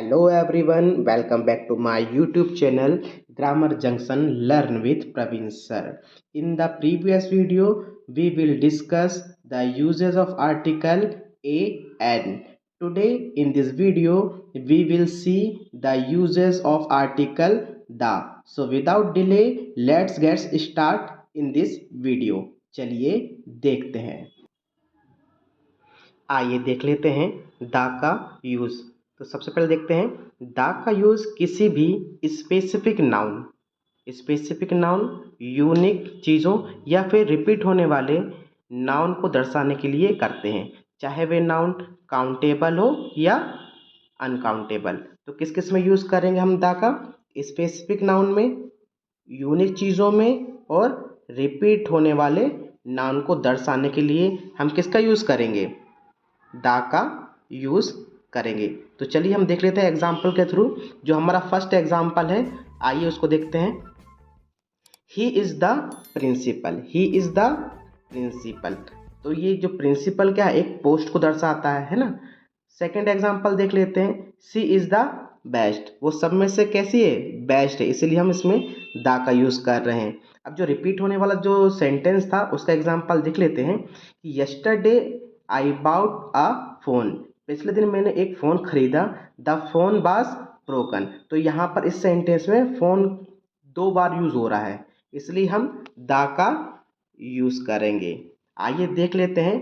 Hello everyone, welcome back to my YouTube channel Grammar Junction Learn with Praveen Sir. In the previous video, we will discuss the uses of article a and. Today in this video, we will see the uses of article the. So without delay, let's get start in this video. चलिए देखते हैं। आइए देख लेते हैं the का use. तो सबसे पहले देखते हैं द का यूज किसी भी स्पेसिफिक नाउन यूनिक चीज़ों या फिर रिपीट होने वाले नाउन को दर्शाने के लिए करते हैं, चाहे वे नाउन काउंटेबल हो या अनकाउंटेबल। तो किस किस में यूज़ करेंगे हम द का? स्पेसिफिक नाउन में, यूनिक चीज़ों में और रिपीट होने वाले नाउन को दर्शाने के लिए हम किसका यूज़ करेंगे? द का यूज़ करेंगे। तो चलिए हम देख लेते हैं एग्जाम्पल के थ्रू। जो हमारा फर्स्ट एग्जाम्पल है, आइए उसको देखते हैं। He is the principal, he is the principal. तो ये जो प्रिंसिपल क्या है, एक पोस्ट को दर्शाता है ना। सेकेंड एग्जाम्पल देख लेते हैं। सी इज़ द बेस्ट, वो सब में से कैसी है? बेस्ट है, इसीलिए हम इसमें द का यूज़ कर रहे हैं। अब जो रिपीट होने वाला जो सेंटेंस था उसका एग्जाम्पल देख लेते हैं। Yesterday I bought a phone, पिछले दिन मैंने एक फ़ोन खरीदा। द फोन वाज ब्रोकन, तो यहाँ पर इस सेंटेंस में फ़ोन 2 बार यूज़ हो रहा है, इसलिए हम द का यूज़ करेंगे। आइए देख लेते हैं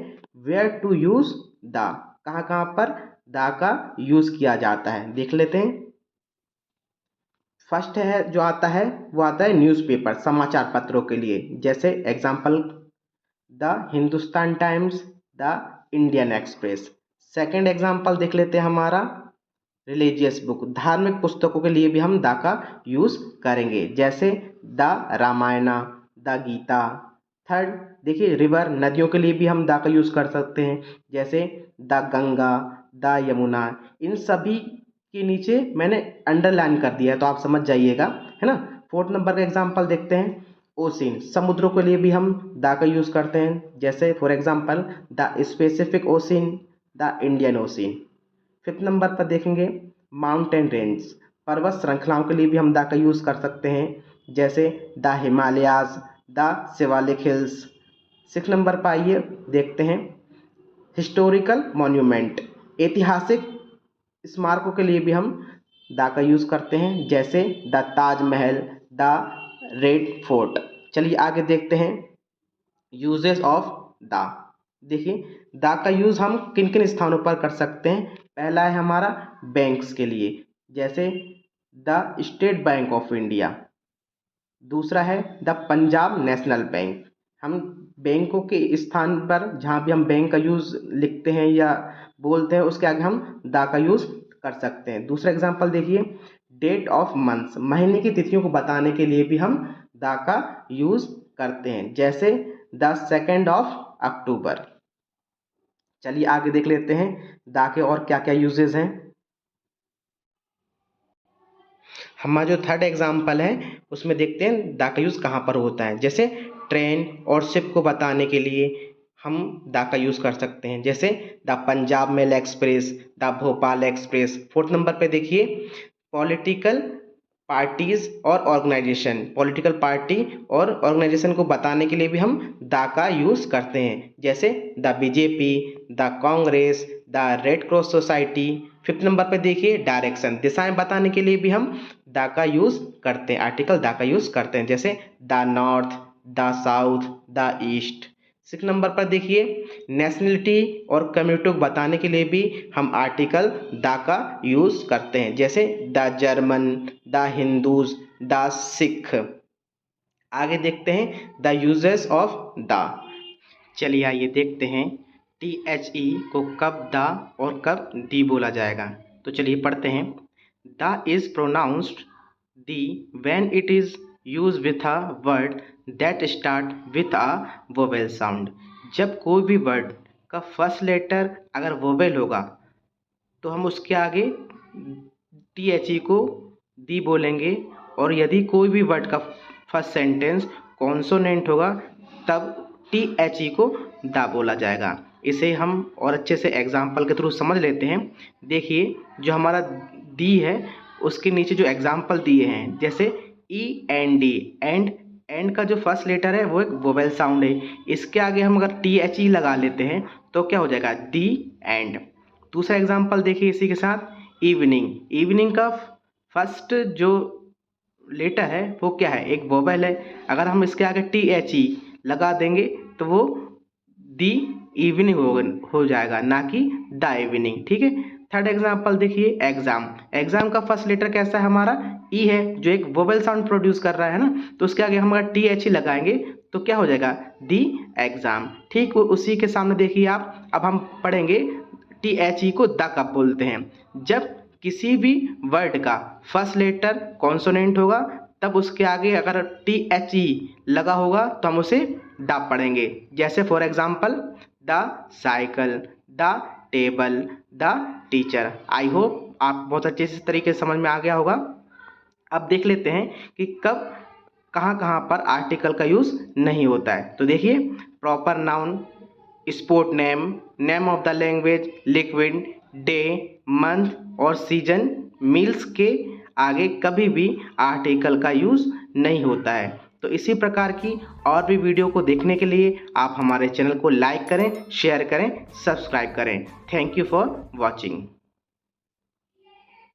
वेयर टू यूज़ द, कहाँ कहाँ पर द का यूज़ किया जाता है, देख लेते हैं। फर्स्ट है जो आता है वो आता है न्यूज़पेपर, समाचार पत्रों के लिए, जैसे example the Hindustan times, the Indian express. Second example देख लेते हैं हमारा रिलीजियस बुक, धार्मिक पुस्तकों के लिए भी हम द का यूज़ करेंगे, जैसे the Ramayana, the Gita. Third देखिए रिवर, नदियों के लिए भी हम द का यूज़ कर सकते हैं, जैसे द गंगा, द यमुना। इन सभी के नीचे मैंने अंडरलाइन कर दिया है, तो आप समझ जाइएगा, है ना। फोर्थ नंबर का एग्जाम्पल देखते हैं। ओशिन, समुद्रों के लिए भी हम द का यूज़ करते हैं, जैसे for example the specific ocean, the Indian ocean. Fifth number पर देखेंगे माउंटेन रेंज, पर्वत श्रृंखलाओं के लिए भी हम द का यूज़ कर सकते हैं, जैसे the Himalayas, the Shivalik hills. Six number पर आइए देखते हैं हिस्टोरिकल मॉन्यूमेंट, ऐतिहासिक स्मारकों के लिए भी हम द का यूज़ करते हैं, जैसे the Taj Mahal, the red fort. चलिए आगे देखते हैं यूजेस ऑफ द। देखिए द का यूज़ हम किन किन स्थानों पर कर सकते हैं। पहला है हमारा बैंक्स के लिए, जैसे the state bank of India. दूसरा है द पंजाब नेशनल बैंक, हम बैंकों के स्थान पर जहाँ भी हम बैंक का यूज़ लिखते हैं या बोलते हैं उसके आगे हम द का यूज़ कर सकते हैं। दूसरा एग्जांपल देखिए डेट ऑफ मंथ्स, महीने की तिथियों को बताने के लिए भी हम द का यूज़ करते हैं, जैसे द 2 अक्टूबर। चलिए आगे देख लेते हैं द के और क्या क्या यूजेस हैं। हमारा जो थर्ड एग्जाम्पल है उसमें देखते हैं द का यूज़ कहाँ पर होता है, जैसे ट्रेन और शिप को बताने के लिए हम द का यूज़ कर सकते हैं, जैसे the Punjab mail express, the Bhopal express. Fourth number पे देखिए पॉलिटिकल पार्टीज और ऑर्गेनाइजेशन, पॉलिटिकल पार्टी और ऑर्गेनाइजेशन को बताने के लिए भी हम द का यूज़ करते हैं, जैसे the BJP, the Congress, the red cross society. Fifth number पे देखिए डायरेक्शन, दिशाएं बताने के लिए भी हम द का यूज़ करते हैं, आर्टिकल द का यूज़ करते हैं, जैसे the north, the south, the east. Six number पर देखिए नेशनलिटी और कम्युनिटी को बताने के लिए भी हम आर्टिकल द का यूज़ करते हैं, जैसे the German, the Hindus, the Sikh. आगे देखते हैं द यूजेस ऑफ द। चलिए आइए देखते हैं THE को कब द और कब दी बोला जाएगा। तो चलिए पढ़ते हैं। The is pronounced the when it is use with a word that start with a vowel sound. जब कोई भी वर्ड का फर्स्ट लेटर अगर वोवेल होगा तो हम उसके आगे THE को दी बोलेंगे, और यदि कोई भी वर्ड का फर्स्ट सेंटेंस कॉन्सोनेंट होगा तब THE को द बोला जाएगा। इसे हम और अच्छे से एग्जाम्पल के थ्रू समझ लेते हैं। देखिए जो हमारा दी है उसके नीचे जो एग्जाम्पल दिए हैं, जैसे END, एंड का जो फर्स्ट लेटर है वो एक वोवेल साउंड है। इसके आगे हम अगर THE लगा लेते हैं तो क्या हो जाएगा, दी एंड। दूसरा एग्जाम्पल देखिए इसी के साथ, इवनिंग का फर्स्ट जो लेटर है वो क्या है, एक वोवेल है। अगर हम इसके आगे THE लगा देंगे तो वो दी इवनिंग हो जाएगा, ना कि द इवनिंग। ठीक है। थर्ड एग्जाम्पल देखिए, एग्जाम का फर्स्ट लेटर कैसा है हमारा, ई है, जो एक वोवेल साउंड प्रोड्यूस कर रहा है ना, तो उसके आगे हम अगर THE लगाएंगे तो क्या हो जाएगा, दी एग्जाम। ठीक उसी के सामने देखिए आप, अब हम पढ़ेंगे THE को द कब बोलते हैं। जब किसी भी वर्ड का फर्स्ट लेटर कॉन्सोनेंट होगा तब उसके आगे अगर THE लगा होगा तो हम उसे द पढ़ेंगे। जैसे for example the cycle, the table, the teacher. I hope आप बहुत अच्छे से तरीके से समझ में आ गया होगा। अब देख लेते हैं कि कब कहाँ पर आर्टिकल का यूज़ नहीं होता है। तो देखिए, proper noun, sport name, name of the language, liquid, day, month और सीजन, मील्स के आगे कभी भी आर्टिकल का यूज़ नहीं होता है। तो इसी प्रकार की और भी वीडियो को देखने के लिए आप हमारे चैनल को लाइक करें, शेयर करें, सब्सक्राइब करें। Thank you for watching.